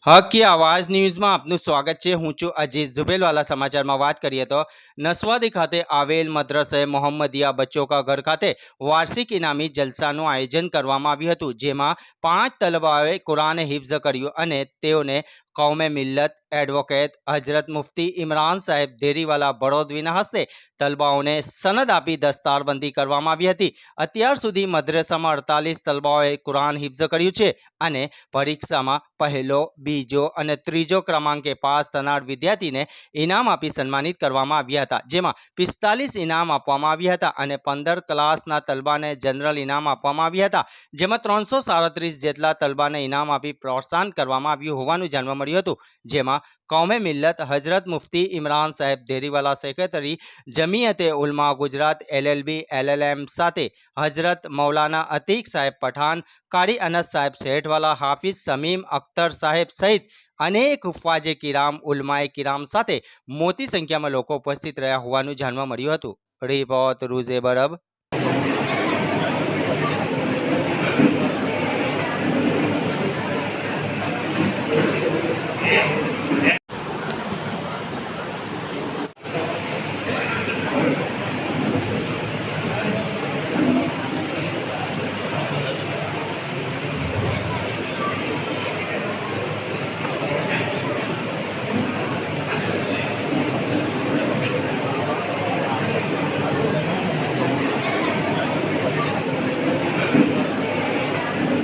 હક की आवाज ન્યૂઝમાં આપનું સ્વાગત છે। હું છું અજીઝ ઝુબેલવાલા। સમાચારમાં વાત કરીએ તો નસવાદી ખાતે આવેલ મદ્રસે મોહમ્મદિયા બચ્ચો કા ઘર ખાતે વાર્ષિક ઇનામી જલસાનું આયોજન કરવામાં આવ્યું હતું, જેમાં 5 તલબાઓએ કુરાન હિફ્ઝ કર્યું અને તેઓને કૌમે મિલ્લત એડવોકેટ હજરત મુફ્તી ઇમરાન સાહેબ દેરીવાલા બરોદવીના હસ્તે તલબાઓને સનદ આપી દસ્તારબંધી કરવામાં આવી હતી। અત્યાર સુધી મદ્રસામાં 48 તલબાઓએ કુરાન હિફ્ઝ કર્યું છે અને પરીક્ષામાં પહેલો, બીજો અને ત્રીજો ક્રમાંકે પાસ થનાર વિદ્યાર્થીને ઇનામ આપી સન્માનિત કરવામાં આવ્યા હતા, જેમાં 45 ઇનામ આપવામાં આવ્યા હતા અને 15 ક્લાસના તલબાને જનરલ ઇનામ આપવામાં આવ્યા હતા, જેમાં 337 જેટલા તલબાને ઇનામ આપી પ્રોત્સાહન કરવામાં આવ્યું હોવાનું જાણવા મળ્યું હતું, જેમાં કૌમે મિલ્લત હજરત મુફ્તી ઇમરાન સાહેબ Deriwala secretary Jamiat-e Ulama Gujarat LLB LLM સાથે હજરત મૌલાના અતીક સાહેબ પઠાણ, कारी अनस साहेब सेठवाला, हाफिज समीम अख्तर साहेब सहित अनेक हुफ्फाजे किराम उलमाए किराम સાથે મોટી સંખ્યામાં લોકો ઉપસ્થિત રહ્યા હોવાનું જાણવા મળ્યું હતું। રિપોર્ટ રૂઝે બરબ।